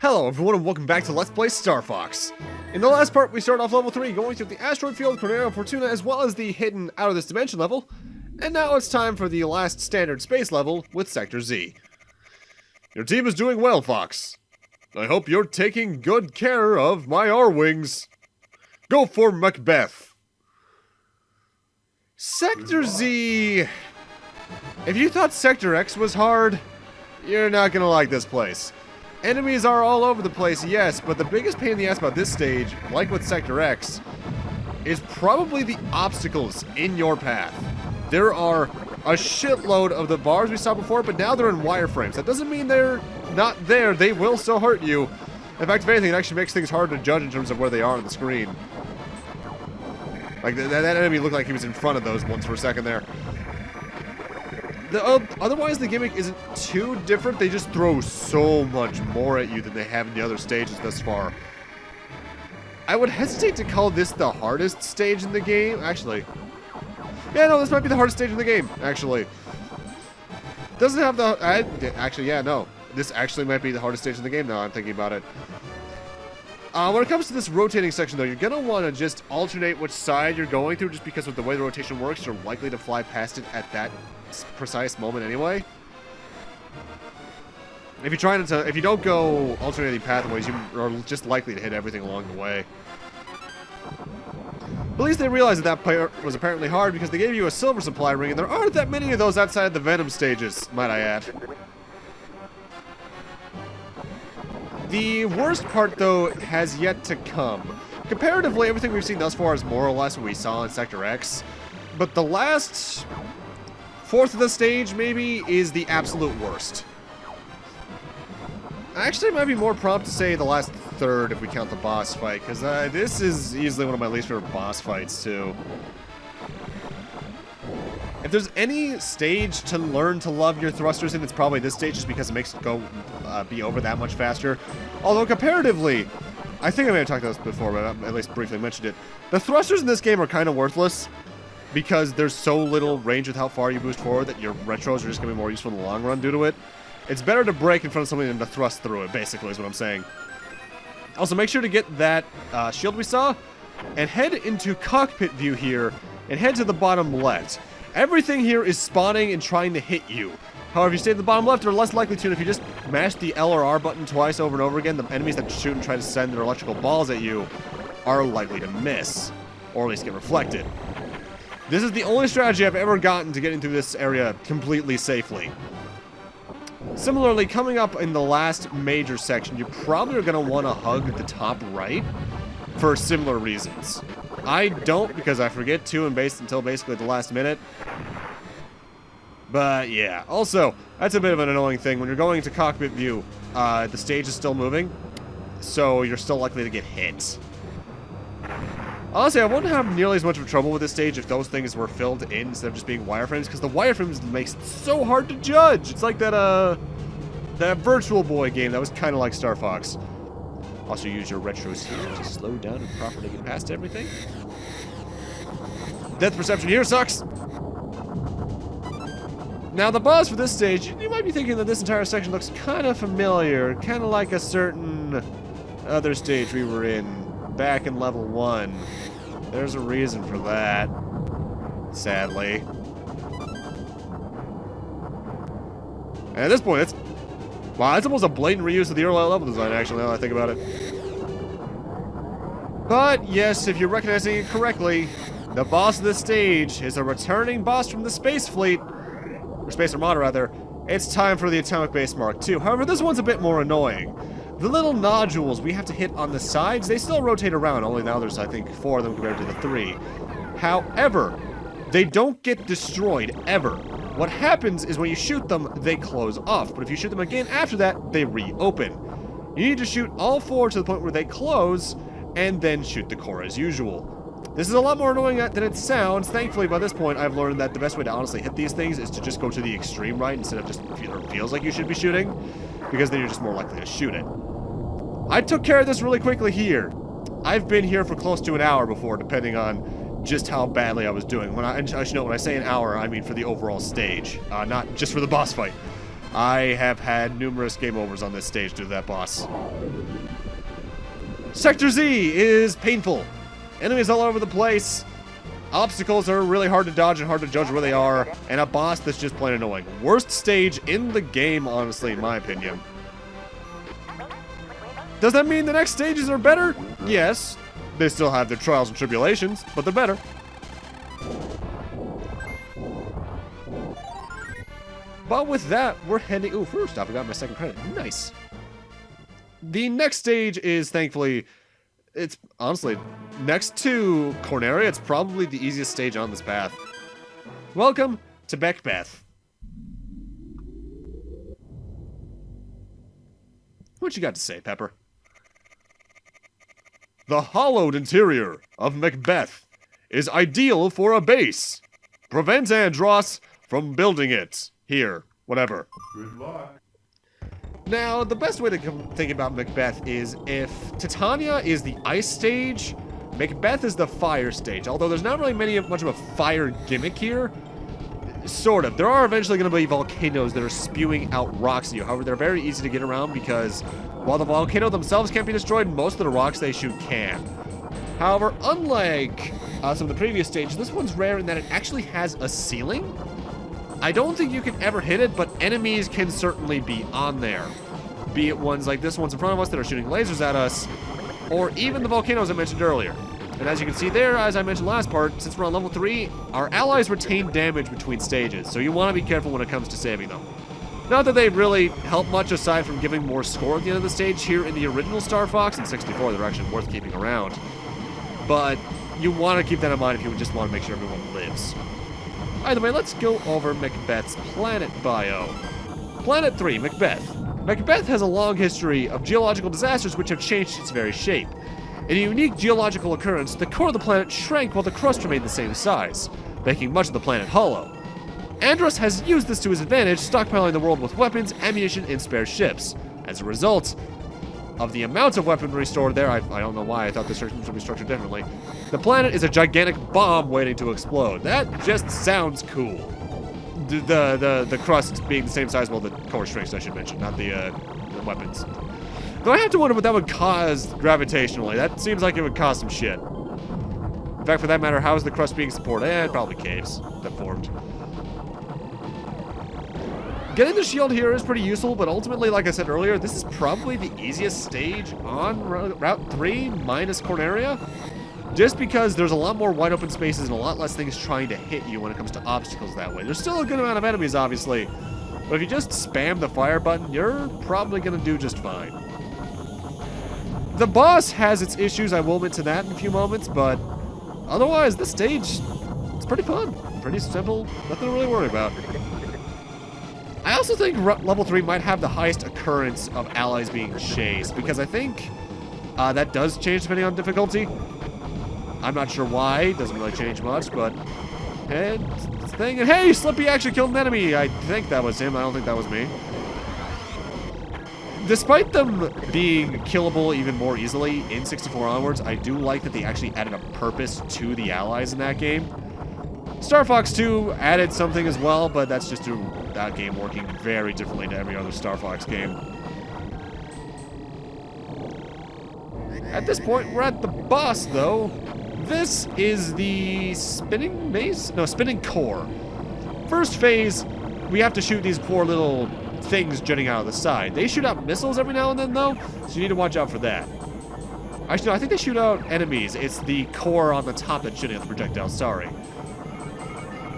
Hello everyone and welcome back to Let's Play Star Fox. In the last part we started off level 3 going through the asteroid field, Corneria, Fortuna, as well as the hidden out of this dimension level. And now it's time for the last standard space level with Sector Z. Your team is doing well, Fox. I hope you're taking good care of my R-Wings. Go for MacBeth. Sector Z... If you thought Sector X was hard, you're not gonna like this place. Enemies are all over the place, yes, but the biggest pain in the ass about this stage, like with Sector X, is probably the obstacles in your path. There are a shitload of the bars we saw before, but now they're in wireframes. That doesn't mean they're not there. They will still hurt you. In fact, if anything, it actually makes things hard to judge in terms of where they are on the screen. Like, that enemy looked like he was in front of those ones for a second there. Otherwise, the gimmick isn't too different. They just throw so much more at you than they have in the other stages thus far. I would hesitate to call this the hardest stage in the game. Actually, yeah, no, this might be the hardest stage in the game, actually. Doesn't have the... actually, yeah, no. This actually might be the hardest stage in the game now I'm thinking about it. When it comes to this rotating section, though, you're going to want to just alternate which side you're going through, just because of the way the rotation works, you're likely to fly past it at that precise moment anyway. If you don't go alternating pathways, you are just likely to hit everything along the way. But at least they realized that part was apparently hard because they gave you a silver supply ring, and there aren't that many of those outside the Venom stages, might I add. The worst part, though, has yet to come. Comparatively, everything we've seen thus far is more or less what we saw in Sector X, but the last fourth of the stage, maybe, is the absolute worst. Actually, it might be more prompt to say the last third if we count the boss fight, because this is easily one of my least favorite boss fights, too. If there's any stage to learn to love your thrusters in, it's probably this stage, just because it makes it go be over that much faster. Although, comparatively, I think I may have talked about this before, but I at least briefly mentioned it. The thrusters in this game are kind of worthless, because there's so little range with how far you boost forward that your retros are just going to be more useful in the long run due to it. It's better to brake in front of something than to thrust through it, basically, is what I'm saying. Also, make sure to get that shield we saw, and head into cockpit view here, and head to the bottom left. Everything here is spawning and trying to hit you. However, if you stay at the bottom left, they're less likely to, and if you just mash the L or R button twice over and over again, the enemies that shoot and try to send their electrical balls at you are likely to miss, or at least get reflected. This is the only strategy I've ever gotten to getting through this area completely safely. Similarly, coming up in the last major section, you probably are going to want to hug the top right for similar reasons. I don't, because I forget to until basically the last minute. But yeah, also, that's a bit of an annoying thing. When you're going to cockpit view, the stage is still moving, so you're still likely to get hit. Honestly, I wouldn't have nearly as much of trouble with this stage if those things were filled in instead of just being wireframes, because the wireframes makes it so hard to judge. It's like that Virtual Boy game that was kind of like Star Fox. Also use your retros here to slow down and properly get past everything. Depth perception here sucks. Now, the boss for this stage, you might be thinking that this entire section looks kind of familiar, kind of like a certain other stage we were in back in level 1. There's a reason for that, sadly. And at this point, it's almost a blatant reuse of the early level design, actually, now that I think about it. But, yes, if you're recognizing it correctly, the boss of this stage is a returning boss from the Space Fleet, or Space Armada, rather. It's time for the Atomic Base Mark II. However, this one's a bit more annoying. The little nodules we have to hit on the sides, they still rotate around, only now there's, I think, 4 of them compared to the 3. However, they don't get destroyed, ever. What happens is when you shoot them, they close off, but if you shoot them again after that, they reopen. You need to shoot all 4 to the point where they close, and then shoot the core as usual. This is a lot more annoying than it sounds. Thankfully, by this point, I've learned that the best way to honestly hit these things is to just go to the extreme right instead of just feels like you should be shooting, because then you're just more likely to shoot it. I took care of this really quickly here. I've been here for close to an hour before, depending on just how badly I was doing. I should note, when I say an hour, I mean for the overall stage, not just for the boss fight. I have had numerous game overs on this stage due to that boss. Sector Z is painful. Enemies all over the place. Obstacles are really hard to dodge and hard to judge where they are. And a boss that's just plain annoying. Worst stage in the game, honestly, in my opinion. Does that mean the next stages are better? Yes. They still have their trials and tribulations, but they're better. But with that, we're heading... Ooh, first off, I got my second credit. Nice. The next stage is, thankfully... It's, honestly, next to Corneria, it's probably the easiest stage on this path. Welcome to MacBeth. What you got to say, Pepper? The hollowed interior of MacBeth is ideal for a base. Prevents Andross from building it. Here, whatever. Good luck. Now, the best way to think about MacBeth is if Titania is the ice stage, MacBeth is the fire stage. Although there's not really much of a fire gimmick here. Sort of. There are eventually going to be volcanoes that are spewing out rocks at you. However, they're very easy to get around because while the volcano themselves can't be destroyed, most of the rocks they shoot can. However, unlike some of the previous stages, this one's rare in that it actually has a ceiling. I don't think you can ever hit it, but enemies can certainly be on there. Be it ones like this one's in front of us that are shooting lasers at us, or even the volcanoes I mentioned earlier. And as you can see there, as I mentioned last part, since we're on level 3, our allies retain damage between stages, so you want to be careful when it comes to saving them. Not that they really help much aside from giving more score at the end of the stage. Here in the original Star Fox and 64, they're actually worth keeping around. But you want to keep that in mind if you just want to make sure everyone lives. Either way, let's go over MacBeth's planet bio. Planet 3, MacBeth. MacBeth has a long history of geological disasters which have changed its very shape. In a unique geological occurrence, the core of the planet shrank while the crust remained the same size, making much of the planet hollow. Andross has used this to his advantage, stockpiling the world with weapons, ammunition, and spare ships. As a result of the amount of weaponry stored there, I don't know why I thought this would be structured differently, the planet is a gigantic bomb waiting to explode. That just sounds cool. The crust being the same size, well, the core strengths I should mention, not the weapons. Though I have to wonder what that would cause gravitationally. That seems like it would cause some shit. In fact, for that matter, how is the crust being supported? Probably caves that formed. Getting the shield here is pretty useful, but ultimately, like I said earlier, this is probably the easiest stage on Route 3 minus Corneria. Just because there's a lot more wide open spaces and a lot less things trying to hit you when it comes to obstacles that way. There's still a good amount of enemies, obviously. But if you just spam the fire button, you're probably going to do just fine. The boss has its issues, I will admit to that in a few moments, but otherwise, this stage, it's pretty fun. Pretty simple, nothing to really worry about. I also think level 3 might have the highest occurrence of allies being chased, because I think that does change depending on difficulty. I'm not sure why, it doesn't really change much, but it's a thing. And hey, Slippy actually killed an enemy. I think that was him, I don't think that was me. Despite them being killable even more easily in 64 onwards, I do like that they actually added a purpose to the allies in that game. Star Fox 2 added something as well, but that's just through that game working very differently to every other Star Fox game. At this point, we're at the boss, though. This is the spinning maze? No, spinning core. First phase, we have to shoot these poor little things jutting out of the side. They shoot out missiles every now and then, though, so you need to watch out for that. Actually, no, I think they shoot out enemies. It's the core on the top that's shooting out the projectiles, sorry.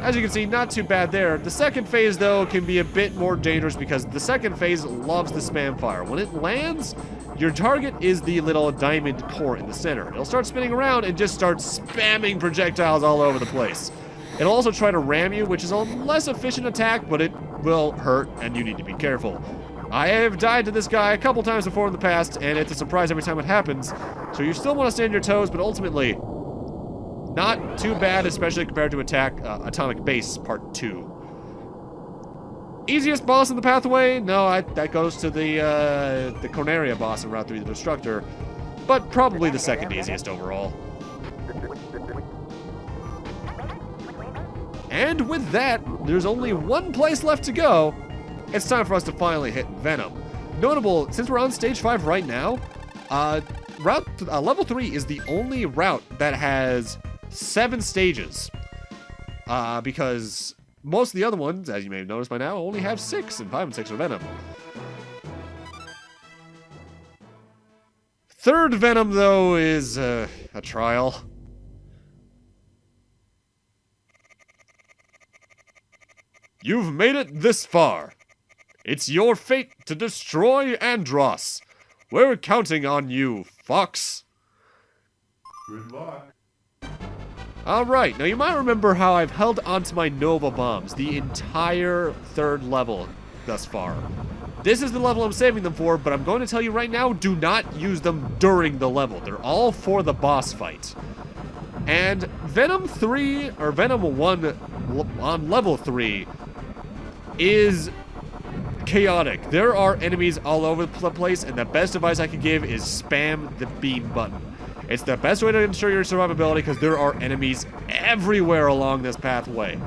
As you can see, not too bad there. The second phase, though, can be a bit more dangerous because the second phase loves the spam fire. When it lands, your target is the little diamond core in the center. It'll start spinning around and just start spamming projectiles all over the place. It'll also try to ram you, which is a less efficient attack, but it will hurt, and you need to be careful. I have died to this guy a couple times before in the past, and it's a surprise every time it happens. So you still want to stay on your toes, but ultimately, not too bad, especially compared to Atomic Base Part 2. Easiest boss in the pathway? No, that goes to the Corneria boss in Route 3, the Destructor, but probably the second easiest overall. And with that, there's only one place left to go, it's time for us to finally hit Venom. Notable, since we're on stage 5 right now, level 3 is the only route that has 7 stages. Because most of the other ones, as you may have noticed by now, only have 6, and 5 and 6 are Venom. Third Venom, though, is a trial. You've made it this far. It's your fate to destroy Andross. We're counting on you, Fox. Good luck. Alright, now you might remember how I've held onto my Nova Bombs the entire third level thus far. This is the level I'm saving them for, but I'm going to tell you right now, do not use them during the level. They're all for the boss fight. And Venom 3, or Venom 1 on level 3, is chaotic. There are enemies all over the place, and the best advice I can give is spam the beam button. It's the best way to ensure your survivability because there are enemies everywhere along this pathway.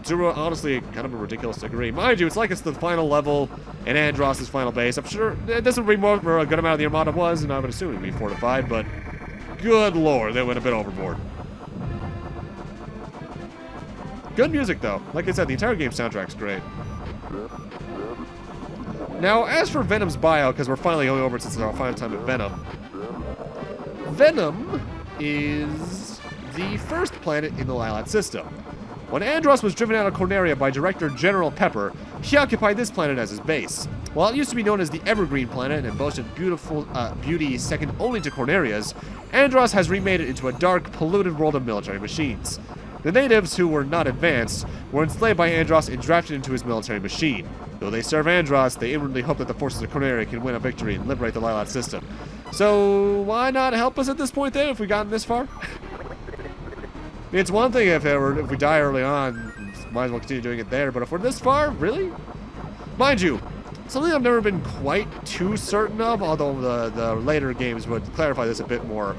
To honestly, kind of a ridiculous degree. Mind you, it's like it's the final level in Andross' final base. I'm sure this would be more where a good amount of the Armada was, and I would assume it would be fortified, but good lord, they went a bit overboard. Good music, though. Like I said, the entire game soundtrack's great. Now, as for Venom's bio, because we're finally going over it since it's our final time at Venom, Venom is the first planet in the Lilat system. When Andross was driven out of Corneria by Director General Pepper, he occupied this planet as his base. While it used to be known as the Evergreen Planet and boasted beauty second only to Corneria's, Andross has remade it into a dark, polluted world of military machines. The natives, who were not advanced, were enslaved by Andross and drafted into his military machine. Though they serve Andross, they inwardly hope that the forces of Corneria can win a victory and liberate the Lilat system. So, why not help us at this point then, if we've gotten this far? I mean, it's one thing if we die early on, might as well continue doing it there, but if we're this far, really? Mind you, something I've never been quite too certain of, although the later games would clarify this a bit more,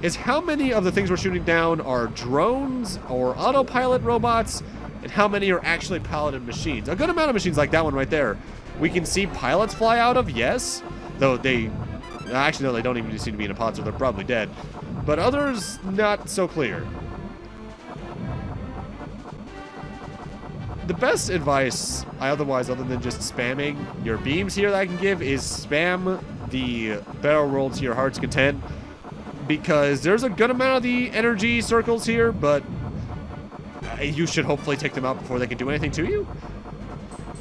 is how many of the things we're shooting down are drones or autopilot robots, and how many are actually piloted machines. A good amount of machines like that one right there, we can see pilots fly out of, yes, though they... Actually, no, they don't even seem to be in a pod, so they're probably dead. But others, not so clear. The best advice, other than just spamming your beams here that I can give, is spam the barrel roll to your heart's content. Because there's a good amount of the energy circles here, but you should hopefully take them out before they can do anything to you.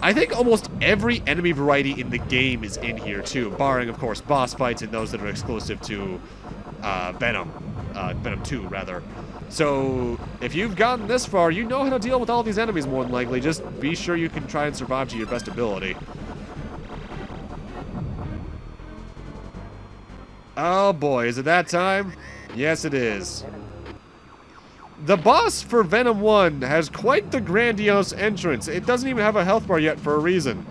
I think almost every enemy variety in the game is in here too, barring, of course, boss fights and those that are exclusive to Venom 2, rather. So, if you've gotten this far, you know how to deal with all these enemies more than likely. Just be sure you can try and survive to your best ability. Oh boy, is it that time? Yes, it is. The boss for Venom 1 has quite the grandiose entrance. It doesn't even have a health bar yet for a reason.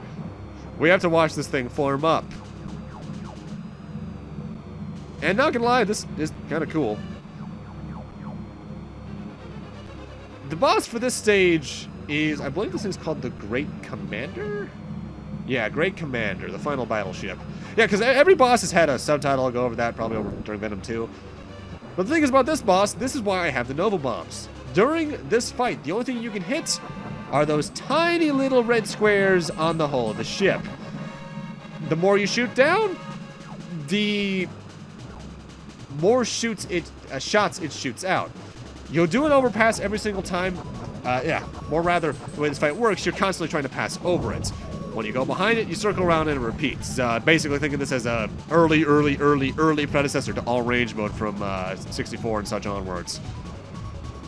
We have to watch this thing form up. And not gonna lie, this is kind of cool. The boss for this stage is, I believe this thing's called the Great Commander? Yeah, Great Commander, the final battleship. Yeah, because every boss has had a subtitle. I'll go over that probably during Venom 2. But the thing is about this boss, this is why I have the Nova Bombs. During this fight, the only thing you can hit are those tiny little red squares on the hull of the ship. The more you shoot down, the more shots it shoots out. You'll do an overpass every single time. Or rather, the way this fight works, you're constantly trying to pass over it. When you go behind it, you circle around and it repeats. Basically, think of this as a early predecessor to all range mode from 64 and such onwards.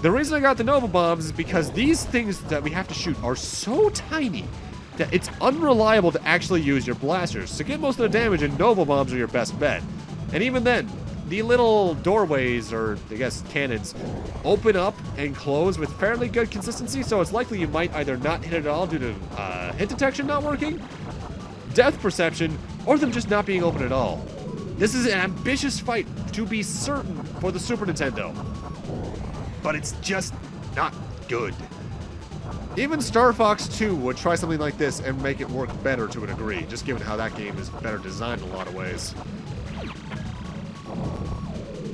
The reason I got the Nova Bombs is because these things that we have to shoot are so tiny that it's unreliable to actually use your blasters. To get most of the damage, and Nova Bombs are your best bet. And even then, the little doorways, or I guess cannons, open up and close with fairly good consistency, so it's likely you might either not hit it at all due to hit detection not working, depth perception, or them just not being open at all. This is an ambitious fight, to be certain, for the Super Nintendo. But it's just not good. Even Star Fox 2 would try something like this and make it work better to a degree, just given how that game is better designed in a lot of ways.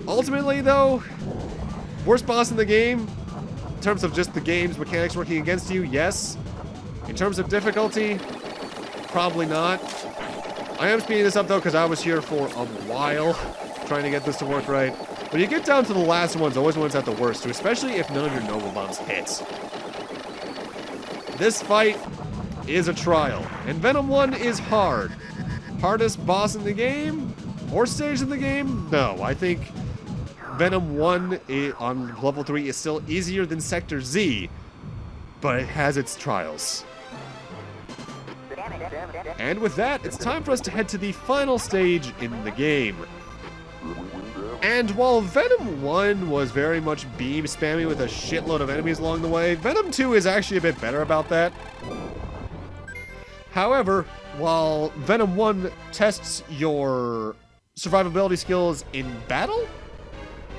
Ultimately, though, worst boss in the game, in terms of just the game's mechanics working against you, yes. In terms of difficulty, probably not. I am speeding this up, though, because I was here for a while trying to get this to work right. When you get down to the last ones, always ones at the worst, too, especially if none of your Noble Bombs hit. This fight is a trial, and Venom 1 is hard. Hardest boss in the game? Or stage in the game? No, I think Venom 1 on level 3 is still easier than Sector Z, but it has its trials. And with that, it's time for us to head to the final stage in the game. And while Venom 1 was very much beam spamming with a shitload of enemies along the way, Venom 2 is actually a bit better about that. However, while Venom 1 tests your survivability skills in battle,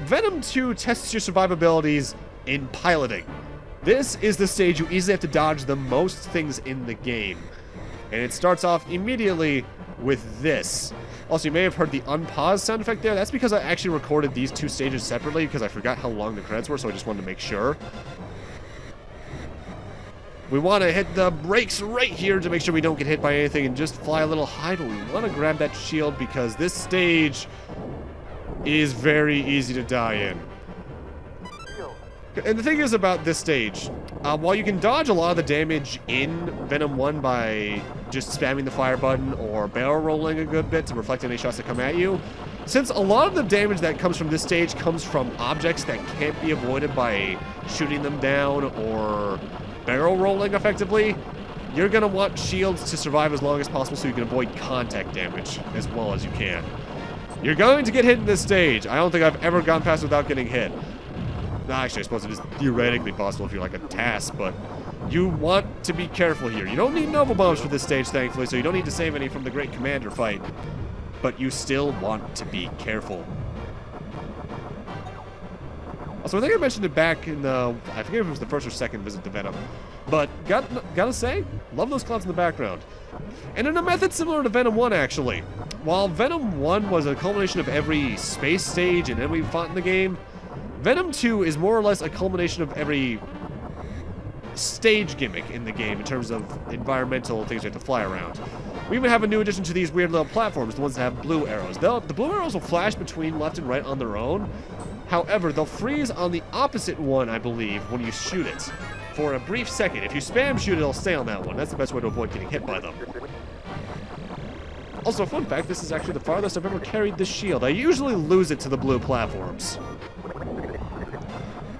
Venom 2 tests your survivabilities in piloting. This is the stage you easily have to dodge the most things in the game. And it starts off immediately with this. Also, you may have heard the unpause sound effect there. That's because I actually recorded these two stages separately because I forgot how long the credits were, so I just wanted to make sure. We want to hit the brakes right here to make sure we don't get hit by anything and just fly a little high, but we want to grab that shield because this stage is very easy to die in. And the thing is about this stage, while you can dodge a lot of the damage in Venom 1 by just spamming the fire button or barrel rolling a good bit to reflect any shots that come at you, since a lot of the damage that comes from this stage comes from objects that can't be avoided by shooting them down or barrel rolling effectively, you're going to want shields to survive as long as possible so you can avoid contact damage as well as you can. You're going to get hit in this stage. I don't think I've ever gone past without getting hit. Actually, I suppose it is theoretically possible if you're like a task, but you want to be careful here. You don't need Noble Bombs for this stage, thankfully, so you don't need to save any from the Great Commander fight, but you still want to be careful. Also, I think I mentioned it back in the, I forget if it was the first or second visit to Venom, but gotta say, love those clouds in the background. And in a method similar to Venom 1, actually. While Venom 1 was a culmination of every space stage and enemy we fought in the game, Venom 2 is more or less a culmination of every stage gimmick in the game in terms of environmental things you have to fly around. We even have a new addition to these weird little platforms, the ones that have blue arrows. The blue arrows will flash between left and right on their own. However, they'll freeze on the opposite one, I believe, when you shoot it. For a brief second. If you spam shoot, it'll stay on that one. That's the best way to avoid getting hit by them. Also, fun fact, this is actually the farthest I've ever carried this shield. I usually lose it to the blue platforms.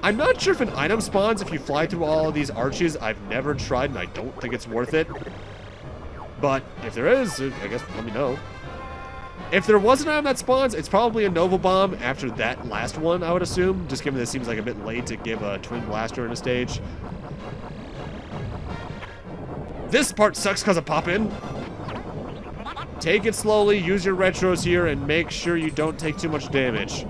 I'm not sure if an item spawns if you fly through all of these arches. I've never tried, and I don't think it's worth it. But if there is, I guess let me know. If there was an item that spawns, it's probably a Nova Bomb after that last one, I would assume, just given that it seems like a bit late to give a Twin Blaster in a stage. This part sucks because of pop-in. Take it slowly, use your retros here, and make sure you don't take too much damage.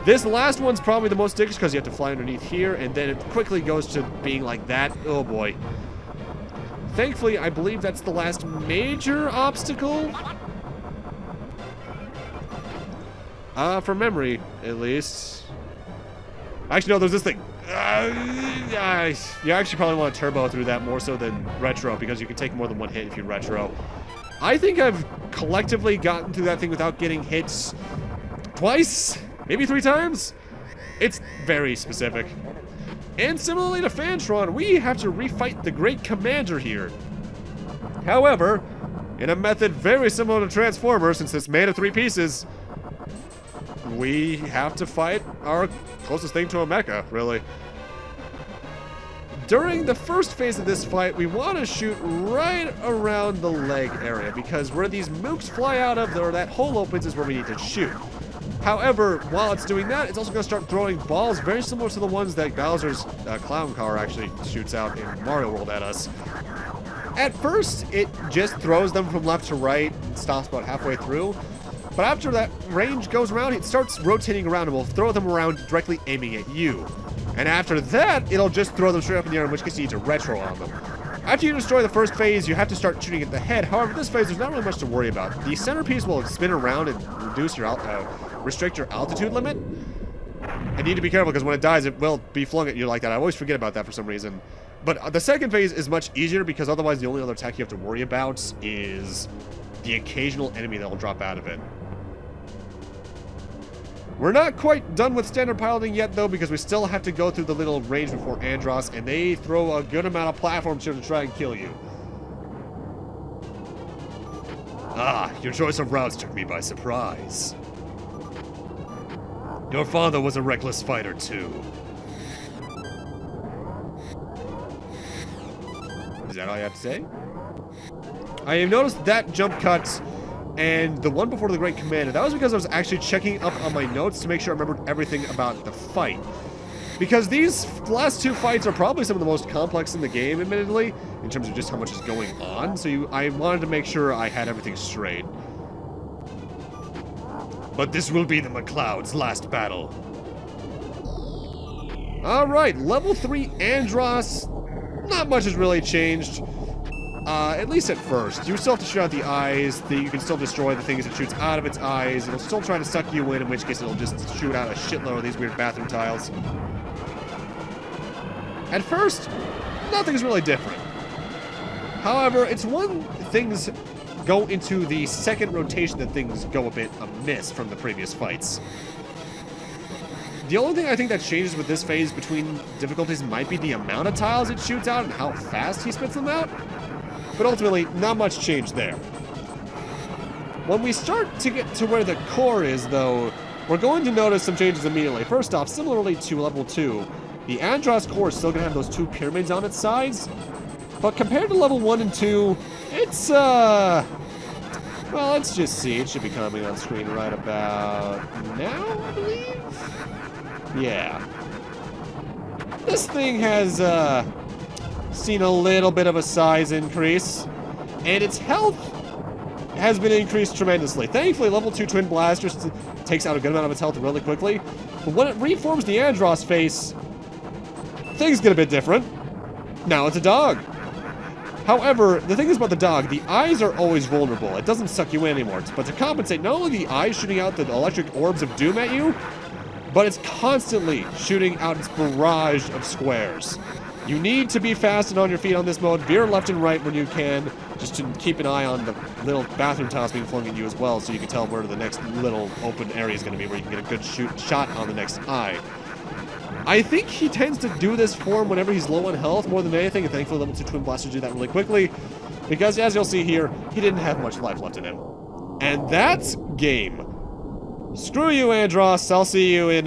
This last one's probably the most dangerous because you have to fly underneath here, and then it quickly goes to being like that. Oh boy. Thankfully, I believe that's the last major obstacle. From memory, at least. Actually, no, there's this thing. You actually probably want to turbo through that more so than retro, because you can take more than one hit if you retro. I think I've collectively gotten through that thing without getting hits twice, maybe 3 times. It's very specific. And similarly to Fantron, we have to refight the Great Commander here. However, in a method very similar to Transformers, since it's made of 3 pieces, we have to fight our closest thing to a mecha, really. During the first phase of this fight, we want to shoot right around the leg area, because where these mooks fly out of, or that hole opens, is where we need to shoot. However, while it's doing that, it's also going to start throwing balls very similar to the ones that Bowser's clown car actually shoots out in Mario World at us. At first, it just throws them from left to right and stops about halfway through. But after that range goes around, it starts rotating around and will throw them around directly aiming at you. And after that, it'll just throw them straight up in the air, in which case you need to retro on them. After you destroy the first phase, you have to start shooting at the head. However, this phase, there's not really much to worry about. The centerpiece will spin around and reduce your restrict your altitude limit. And you need to be careful, because when it dies, it will be flung at you like that. I always forget about that for some reason. But the second phase is much easier, because otherwise the only other attack you have to worry about is the occasional enemy that will drop out of it. We're not quite done with standard piloting yet, though, because we still have to go through the little range before Andross, and they throw a good amount of platforms here to try and kill you. Ah, your choice of routes took me by surprise. Your father was a reckless fighter, too. Is that all you have to say? I have noticed that jump cut and the one before the Great Commander. That was because I was actually checking up on my notes to make sure I remembered everything about the fight. Because these last two fights are probably some of the most complex in the game, admittedly, in terms of just how much is going on. So I wanted to make sure I had everything straight. But this will be the McCloud's last battle. Alright, level 3 Andross. Not much has really changed. At least at first. You still have to shoot out the eyes. You can still destroy the things it shoots out of its eyes. It'll still try to suck you in which case it'll just shoot out a shitload of these weird bathroom tiles. At first, nothing's really different. However, it's when things go into the second rotation that things go a bit amiss from the previous fights. The only thing I think that changes with this phase between difficulties might be the amount of tiles it shoots out and how fast he spits them out. But ultimately, not much change there. When we start to get to where the core is, though, we're going to notice some changes immediately. First off, similarly to level 2, the Andross core is still going to have those two pyramids on its sides. But compared to level 1 and 2, it's, well, let's just see. It should be coming on screen right about now, I believe? Yeah. This thing has, seen a little bit of a size increase, and its health has been increased tremendously. Thankfully, level 2 Twin Blasters takes out a good amount of its health really quickly, but when it reforms the Andross face, things get a bit different. Now it's a dog. However, the thing is about the dog, the eyes are always vulnerable. It doesn't suck you in anymore. But to compensate, not only the eyes shooting out the electric orbs of doom at you, but it's constantly shooting out its barrage of squares. You need to be fast and on your feet on this mode. Veer left and right when you can, just to keep an eye on the little bathroom tiles being flung at you as well, so you can tell where the next little open area is going to be, where you can get a good shot on the next eye. I think he tends to do this form whenever he's low on health more than anything, and thankfully level 2 Twin Blasters do that really quickly, because as you'll see here, he didn't have much life left in him. And that's game. Screw you, Andross. I'll see you in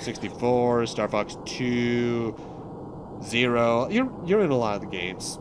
64, Star Fox 2... 0. You're in a lot of the games.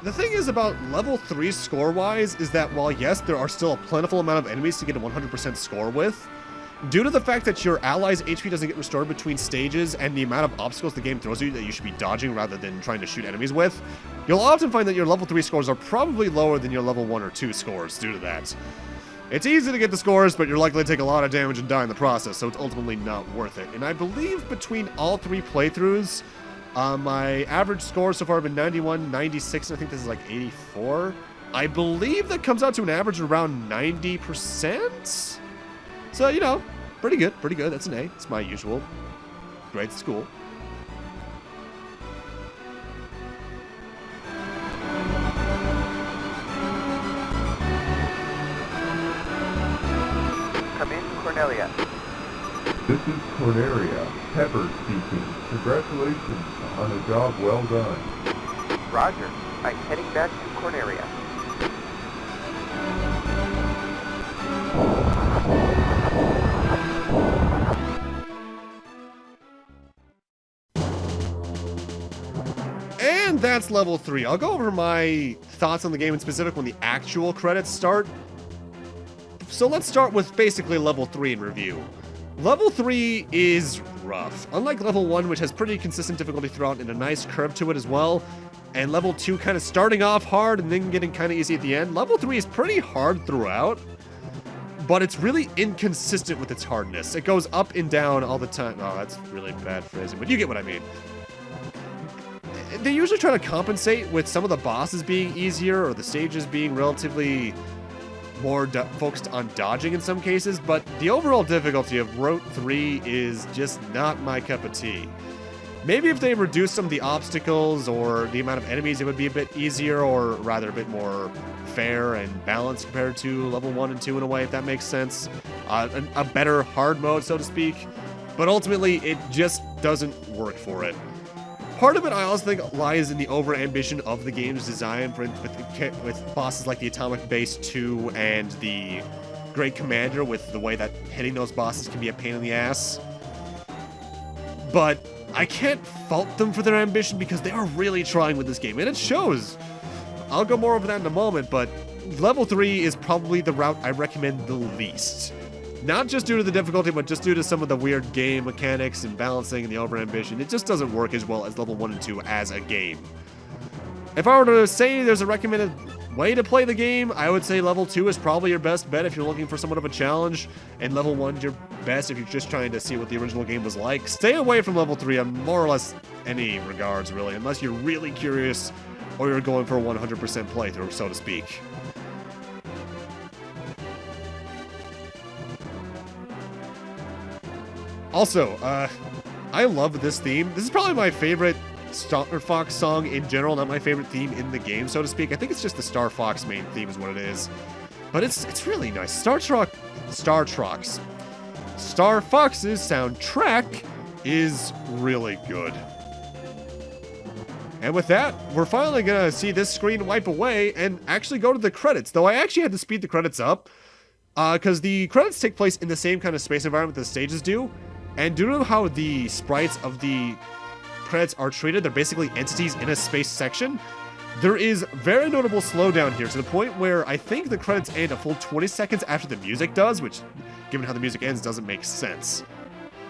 The thing is about level 3 score-wise is that while yes, there are still a plentiful amount of enemies to get a 100% score with, due to the fact that your allies' HP doesn't get restored between stages and the amount of obstacles the game throws at you that you should be dodging rather than trying to shoot enemies with, you'll often find that your level 3 scores are probably lower than your level 1 or 2 scores due to that. It's easy to get the scores, but you're likely to take a lot of damage and die in the process, so it's ultimately not worth it. And I believe between all 3 playthroughs, my average score so far have been 91, 96, and I think this is like 84. I believe that comes out to an average of around 90%. So, you know, pretty good, pretty good. That's an A. It's my usual grade at school. Come in, Cornelia. This is Corneria. Pepper speaking. Congratulations on a job well done. Roger. I'm heading back to Corneria. And that's level 3. I'll go over my thoughts on the game in specific when the actual credits start. So let's start with basically level 3 in review. Level 3 is rough. Unlike level 1, which has pretty consistent difficulty throughout and a nice curve to it as well, and level 2 kind of starting off hard and then getting kind of easy at the end, level 3 is pretty hard throughout, but it's really inconsistent with its hardness. It goes up and down all the time. Oh, that's really bad phrasing, but you get what I mean. They usually try to compensate with some of the bosses being easier or the stages being relatively more focused on dodging in some cases, but the overall difficulty of Route 3 is just not my cup of tea. Maybe if they reduced some of the obstacles or the amount of enemies, it would be a bit easier, or rather a bit more fair and balanced compared to level 1 and 2 in a way, if that makes sense. A better hard mode, so to speak. But ultimately, it just doesn't work for it. Part of it, I also think, lies in the over-ambition of the game's design, with bosses like the Atomic Base 2 and the Great Commander, with the way that hitting those bosses can be a pain in the ass. But I can't fault them for their ambition because they are really trying with this game, and it shows. I'll go more over that in a moment, but level 3 is probably the route I recommend the least. Not just due to the difficulty, but just due to some of the weird game mechanics and balancing and the over-ambition. It just doesn't work as well as level 1 and 2 as a game. If I were to say there's a recommended way to play the game, I would say level 2 is probably your best bet if you're looking for somewhat of a challenge, and level 1 is your best if you're just trying to see what the original game was like. Stay away from level 3 on more or less any regards, really, unless you're really curious or you're going for a 100% playthrough, so to speak. Also, I love this theme. This is probably my favorite Star Fox song in general, not my favorite theme in the game, so to speak. I think it's just the Star Fox main theme is what it is. But it's really nice. Star Fox's soundtrack is really good. And with that, we're finally gonna see this screen wipe away and actually go to the credits. Though I actually had to speed the credits up, because the credits take place in the same kind of space environment the stages do. And due to how the sprites of the credits are treated, they're basically entities in a space section. There is very notable slowdown here to the point where I think the credits end a full 20 seconds after the music does, which, given how the music ends, doesn't make sense.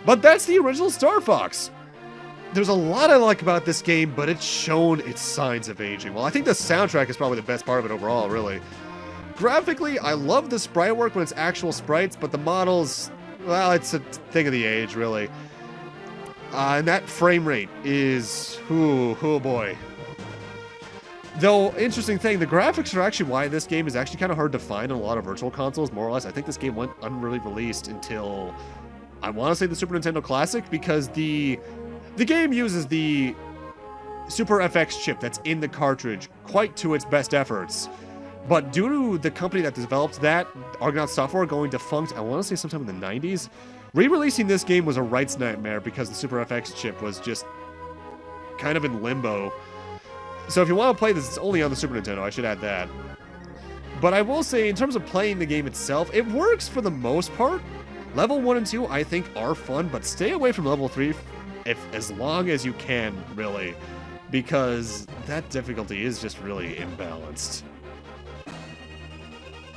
But that's the original Star Fox. There's a lot I like about this game, but it's shown its signs of aging. Well, I think the soundtrack is probably the best part of it overall, really. Graphically, I love the sprite work when it's actual sprites, but the models, well, it's a thing of the age, really. And that frame rate is, oh boy. Though, interesting thing, the graphics are actually why this game is actually kind of hard to find on a lot of virtual consoles, more or less. I think this game went unreally released until, I want to say, the Super Nintendo Classic, because the game uses the Super FX chip that's in the cartridge quite to its best efforts. But due to the company that developed that, Argonaut Software, going defunct, I want to say sometime in the 90s, re-releasing this game was a rights nightmare because the Super FX chip was just kind of in limbo. So if you want to play this, it's only on the Super Nintendo, I should add that. But I will say, in terms of playing the game itself, it works for the most part. Level 1 and 2, I think, are fun, but stay away from level 3 as long as you can, really, because that difficulty is just really imbalanced.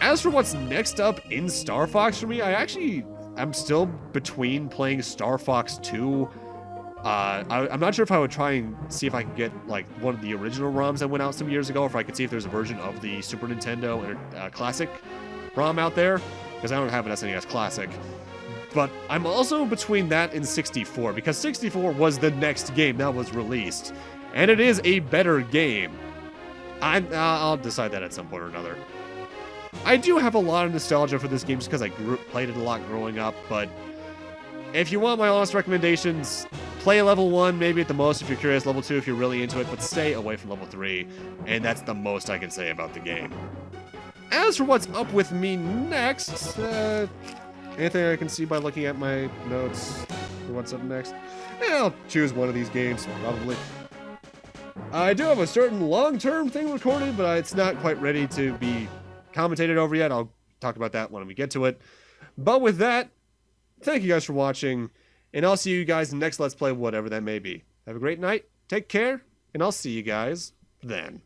As for what's next up in Star Fox for me, I'm still between playing Star Fox 2. I'm not sure if I would try and see if I can get like one of the original ROMs that went out some years ago, or if I could see if there's a version of the Super Nintendo Classic ROM out there, because I don't have an SNES Classic. But I'm also between that and 64, because 64 was the next game that was released, and it is a better game. I'll decide that at some point or another. I do have a lot of nostalgia for this game just because I played it a lot growing up, but if you want my honest recommendations, play level 1, maybe at the most if you're curious, level 2 if you're really into it, but stay away from level 3, and that's the most I can say about the game. As for what's up with me next, anything I can see by looking at my notes for what's up next? I'll choose one of these games, probably. I do have a certain long-term thing recorded, but it's not quite ready to be commentated over yet. I'll talk about that when we get to it. But with that, thank you guys for watching, and I'll see you guys in the next Let's Play, whatever that may be. Have a great night, take care, and I'll see you guys then.